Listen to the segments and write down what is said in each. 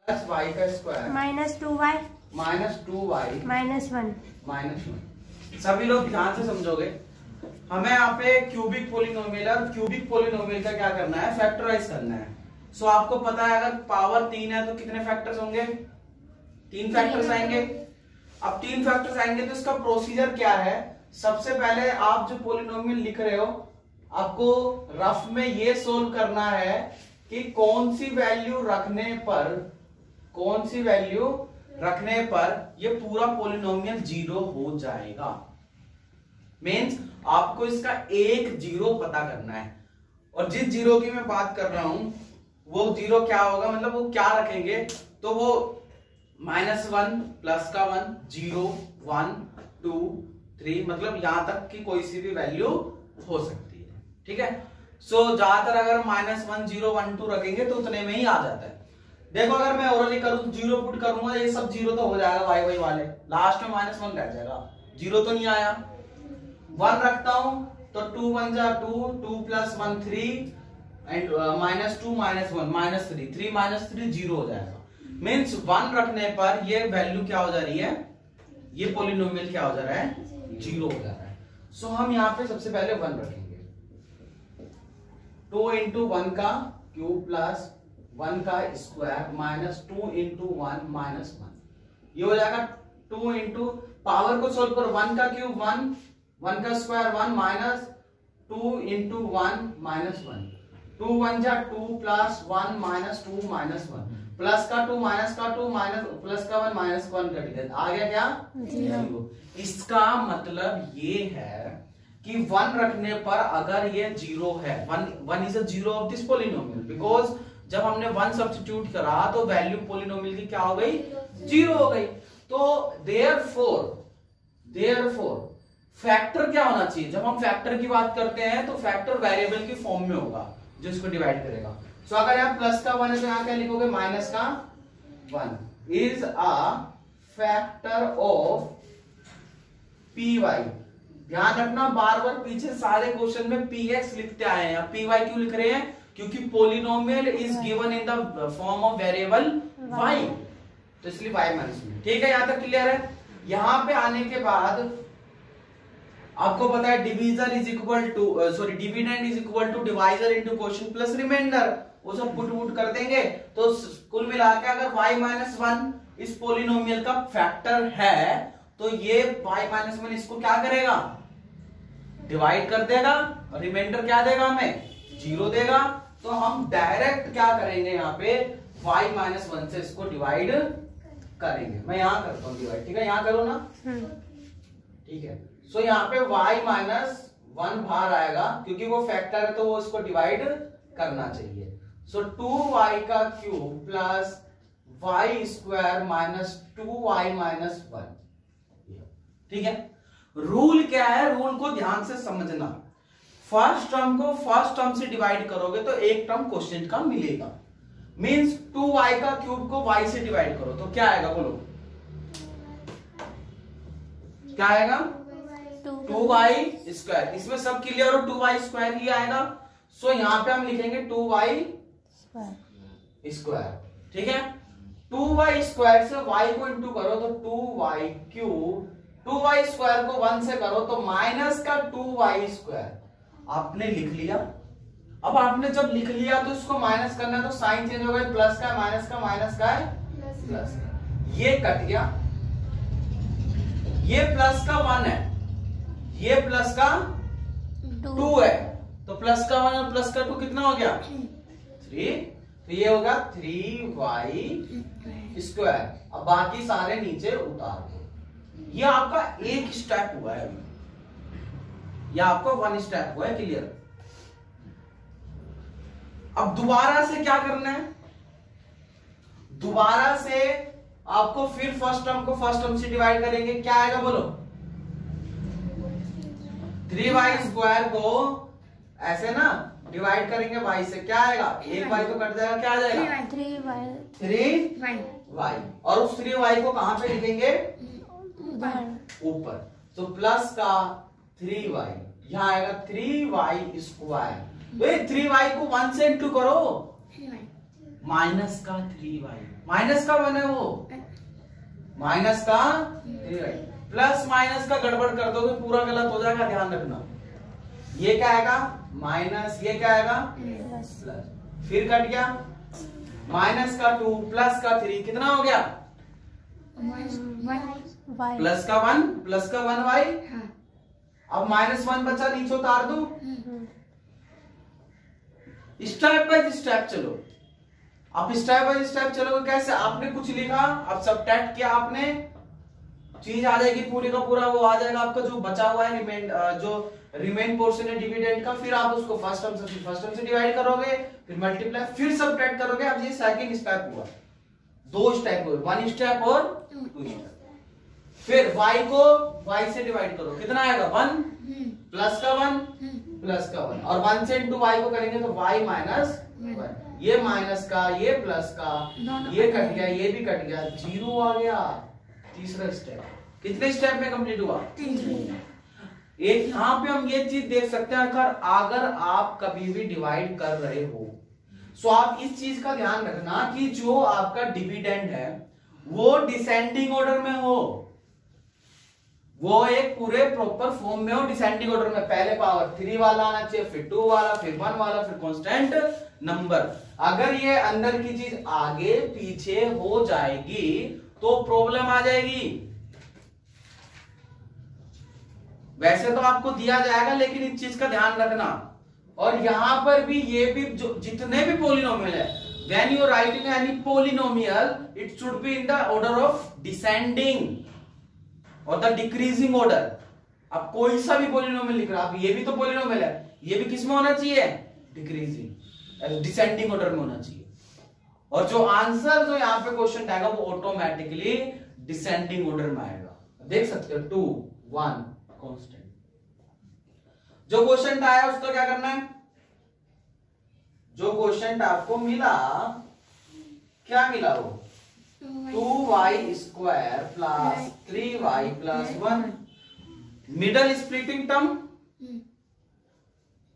Plus Y का square minus 2y -2y सभी लोग ध्यान से समझोगे। हमें यहाँ पे क्यूबिक पोलिनोमियल और क्यूबिक पोलिनोमियल का क्या करना है, फैक्टराइज करना है। सो आपको पता है अगर पावर 3 है तो कितने फैक्टर्स होंगे, 3 फैक्टर्स आएंगे। अब 3 फैक्टर्स आएंगे तो इसका प्रोसीजर क्या है, सबसे पहले आप जो पोलिनोमियल लिख रहे हो आपको रफ में ये सोल्व करना है कि कौन सी वैल्यू रखने पर ये पूरा पोलिनोमियल 0 हो जाएगा। मीन्स आपको इसका एक 0 पता करना है, और जिस 0 की मैं बात कर रहा हूं वो 0 क्या होगा, मतलब वो क्या रखेंगे, तो वो -1 प्लस का 1 0 1 2 3 मतलब यहां तक की कोई सी भी वैल्यू हो सकती है। ठीक है, सो ज्यादातर अगर -1 0 1 2 रखेंगे तो उतने में ही आ जाता है। देखो अगर मैं ओरली करूं 0 पुट करूंगा ये सब 0 तो हो जाएगा, वाई वाले लास्ट में -1 रह जाएगा, 0 तो नहीं आया। 1 रखता हूं तो 2 1 जा 2 2 प्लस 1 3 एंड -2 -1 -3 3 -3 0 हो जाएगा। मीन्स 1 रखने पर ये वैल्यू क्या हो जा रही है, ये पोलिनोमियल क्या हो जा रहा है, 0 हो जा रहा है। सो हम यहाँ पे सबसे पहले 1 रखेंगे, 2 into 1 का क्यूब प्लस 1 का स्क्वायर -2 into 1 -1 ये हो जाएगा 2 into पावर को सोल्व करो, 1 का क्यूब 1 1 का स्क्वायर 1 -2 into 1 -1 2 1 जा 2 प्लस 1 -2 -1 प्लस का 2 माइनस का 2 माइनस प्लस का 1 माइनस का 1 कट गया, आ गया क्या 0। इसका मतलब ये है कि 1 रखने पर अगर ये 0 है, 1 is a 0 of this polynomial, because जब हमने 1 सब्स्टिट्यूट करा तो वैल्यू पोलिनोमियल की क्या हो गई, 0 हो गई। तो देयरफॉर फैक्टर क्या होना चाहिए, जब हम फैक्टर की बात करते हैं तो फैक्टर वेरिएबल की फॉर्म में होगा जो इसको डिवाइड करेगा। सो अगर यहाँ प्लस का 1 है तो यहाँ क्या लिखोगे, माइनस का 1 is a factor of P Y. ध्यान रखना बार बार पीछे सारे क्वेश्चन में px लिखते आए हैं, पी वाई क्यों लिख रहे हैं, क्योंकि polynomial is given in the form of variable y, तो इसलिए y माइनस में। ठीक है, यहां तक क्लियर है। यहां पे आने के बाद आपको पता है division is equal to dividend is equal to divisor into quotient plus remainder, वो सब पुट कर देंगे तो कुल मिला के अगर y-1 इस पोलिनोमियल का फैक्टर है तो ये y-1 इसको क्या करेगा, डिवाइड कर देगा, और रिमाइंडर क्या देगा, हमें 0 देगा। तो हम डायरेक्ट क्या करेंगे, यहाँ पे y-1 से इसको डिवाइड करेंगे। मैं यहां करता हूं डिवाइड, ठीक है, यहां करो ना, ठीक है। सो यहाँ पे y-1 बाहर आएगा क्योंकि वो फैक्टर है तो वो इसको डिवाइड करना चाहिए। सो 2y का cube plus y square -2y-1, ठीक है। रूल क्या है, रूल को ध्यान से समझना। फर्स्ट टर्म को फर्स्ट टर्म से डिवाइड करोगे तो एक टर्म क्वोशिएंट का मिलेगा। मींस 2y का क्यूब को y से डिवाइड करो तो क्या आएगा, बोलो क्या आएगा, 2y स्क्वायर। इसमें सब क्लियर हो, 2y स्क्वायर ही आएगा। सो यहां पे हम लिखेंगे 2y स्क्वायर, ठीक है। 2y स्क्वायर से y को इंटू करो तो 2y क्यूब, 2y स्क्वायर को 1 से करो तो माइनस का 2y स्क्वायर। आपने लिख लिया। अब आपने जब लिख लिया तो इसको माइनस करना है तो साइन चेंज हो गया, प्लस का माइनस का, माइनस का है प्लस का, ये कट गया, ये प्लस का 1 है, ये प्लस का 2 है, तो प्लस का 1 और प्लस का 2 कितना हो गया 3, तो ये होगा 3y स्क्वायर। अब बाकी सारे नीचे उतार दो। ये आपका एक स्टेप हुआ है, ये आपका 1 स्टेप हुआ है, क्लियर। अब दोबारा से क्या करना है, दोबारा से आपको फिर फर्स्ट टर्म को फर्स्ट टर्म से डिवाइड करेंगे, क्या आएगा बोलो, 3y स्क्वायर को ऐसे ना डिवाइड करेंगे y से, क्या आएगा, एक y तो कट जाएगा, क्या आ जाएगा 3y, और उस 3y को कहां पे लिखेंगे, ऊपर। तो प्लस का 3y, यहां आएगा 3y स्क्वायर। तो 3y को 1 से इंटू करो, माइनस का 3y, माइनस का 1 है वो, माइनस का 3y, प्लस माइनस का गड़बड़ कर दोगे पूरा गलत हो जाएगा, ध्यान रखना। ये क्या आएगा माइनस, ये क्या आएगा प्लस, फिर कट गया माइनस का 2 प्लस का 3, कितना हो गया प्लस का 1 प्लस का 1y। अब -1 बचा, नीचे उतार दो, स्टेप बाय स्टेप चलो। अब स्टेप बाय स्टेप चलोगे कैसे, आपने कुछ लिखा, अब सबट्रैक्ट किया आपने, चीज आ जाएगी पूरी का पूरा, वो आ जाएगा आपका जो बचा हुआ है जो रिमेन पोर्शन है डिविडेंड का, फिर आप उसको फर्स्ट टर्म से डिवाइड करोगे, फिर मल्टीप्लाई, फिर सबट्रैक्ट करोगे। अब ये सेकंड स्टेप हुआ, 2 स्टेप हुए, 1 स्टेप और 2 स्टेप। फिर y को y से डिवाइड करो, कितना आएगा 1 प्लस का 1 प्लस का 1, और 1 से इंटू y को करेंगे तो y माइनस 1, ये माइनस का, ये प्लस का, ये कट गया, ये भी कट गया, 0 आ गया। तीसरा स्टेप, कितने स्टेप में कंप्लीट हुआ 3। एक यहां पे हम ये चीज देख सकते हैं, अगर आप कभी भी डिवाइड कर रहे हो, सो आप इस चीज का ध्यान रखना कि जो आपका डिविडेंड है वो डिसेंडिंग ऑर्डर में हो, वो एक पूरे प्रॉपर फॉर्म में हो, डिसेंडिंग ऑर्डर में, पहले पावर 3 वाला आना चाहिए, फिर 2 वाला, फिर 1 वाला, फिर कांस्टेंट नंबर। अगर ये अंदर की चीज आगे पीछे हो जाएगी तो प्रॉब्लम आ जाएगी। वैसे तो आपको दिया जाएगा, लेकिन इस चीज का ध्यान रखना। और यहां पर भी ये भी जो जितने भी पोलिनोमियल है, when you writing any polynomial it should be in the order of descending और द डिक्रीजिंग ऑर्डर। अब कोई सा भी पोलिनोमियल लिख रहा है, अब ये भी तो पोलिनोमियल है, ये भी किस में होना चाहिए डिक्रीजिंग, डिसेंडिंग ऑर्डर में होना चाहिए। और जो आंसर जो यहाँ पे क्वेश्चन आएगा वो ऑटोमेटिकली डिसेंडिंग ऑर्डर में आएगा। देख सकते हो 2 1 कांस्टेंट। जो क्वेश्चन आया उसका क्या करना है, जो क्वेश्चन आपको मिला, क्या मिला वो 2y square plus 3y plus 1, middle splitting term,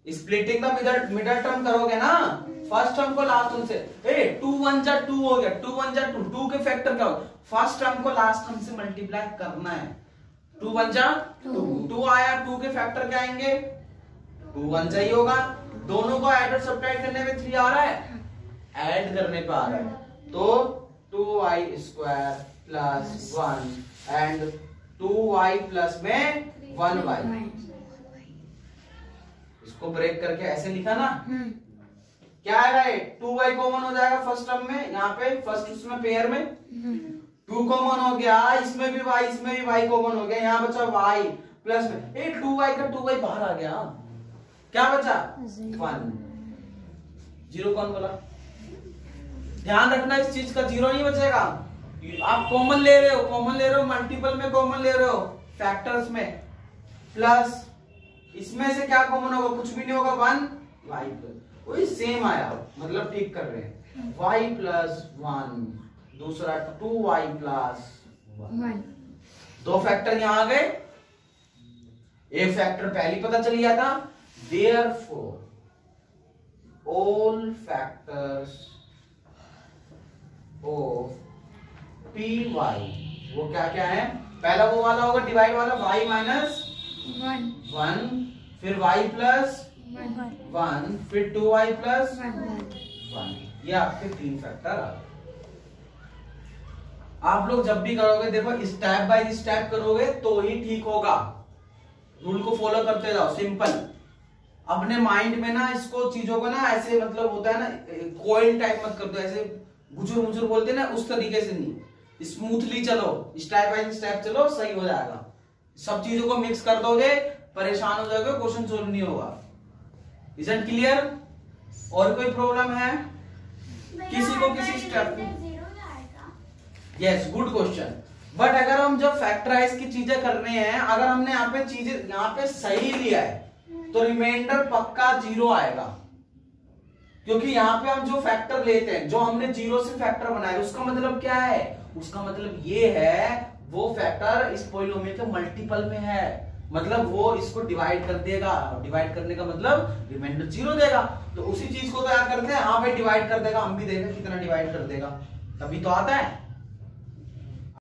splitting the middle term करोगे ना, फर्स्ट टर्म को लास्ट टर्म से, 2 1 जा 2 हो गया, 2 1 जा 2, 2 के फैक्टर क्या होगा, फर्स्ट टर्म को लास्ट टर्म से मल्टीप्लाई करना है, 2 1 जा 2, 2 आया, 2 के फैक्टर क्या आएंगे 2 1 जा ही होगा, दोनों को ऐड और सब्ट्रैक्ट करने में 3 आ रहा है, ऐड करने पे आ रहा है, तो 2y square plus 1 and 2y plus में 1y, इसको ब्रेक करके ऐसे लिखा ना, क्या आएगा ये 2y कॉमन हो जाएगा फर्स्ट टर्म में, यहाँ पे फर्स्ट उसमें पेयर में 2 कॉमन हो गया, इसमें भी y, इसमें भी y कॉमन हो गया, यहाँ बचा y प्लस में 2y का 2y बाहर आ गया, क्या बचा 1, 0 कौन बोला, ध्यान रखना इस चीज का, 0 नहीं बचेगा। आप कॉमन ले रहे हो, कॉमन ले रहे हो, मल्टीपल में कॉमन ले रहे हो, फैक्टर्स में, प्लस इसमें से क्या कॉमन होगा, कुछ भी नहीं होगा, 1 y प्लस, वही सेम आया, मतलब ठीक कर रहे हैं, y प्लस 1, दूसरा 2y प्लस 1, 2 फैक्टर यहां आ गए, एक फैक्टर पहले पता चल गया था, therefore all factors of py, वो क्या क्या है, पहला वो वाला होगा डिवाइड वाला, y माइनस 1, फिर y प्लस 1, फिर 2y प्लस 1, ये आपके 3 फैक्टर आ गए। आप लोग जब भी करोगे देखो स्टेप बाय स्टेप करोगे तो ही ठीक होगा, रूल को फॉलो करते जाओ, सिंपल। अपने माइंड में ना इसको चीजों को ना ऐसे मतलब होता है ना कोयल टाइप मत कर दो, ऐसे गुजुर मुजुर बोलते ना उस तरीके से नहीं, स्मूथली चलो, स्टेप बाय स्टेप चलो, सही हो जाएगा। सब चीजों को मिक्स कर दोगे परेशान हो जाओगे, क्वेश्चन सोल्व नहीं होगा। Isn't clear? और कोई प्रॉब्लम है किसी को किसी स्टेप में? Yes, good question. बट अगर हम जब फैक्टराइज की चीजें कर रहे हैं, अगर हमने यहाँ पे चीजें यहाँ पे सही लिया है तो रिमाइंडर पक्का 0 आएगा, क्योंकि यहाँ पे हम जो फैक्टर लेते हैं, जो हमने 0 से फैक्टर बनाया, उसका मतलब क्या है, उसका मतलब ये है वो फैक्टर इस पॉलिनोमियल के मल्टीपल में है, मतलब वो इसको डिवाइड कर देगा, डिवाइड करने का मतलब रिमाइंडर 0 देगा। तो उसी चीज को तो क्या करते हैं, हाँ भाई डिवाइड कर देगा, हम भी देखें कितना डिवाइड कर देगा, तभी तो आता है।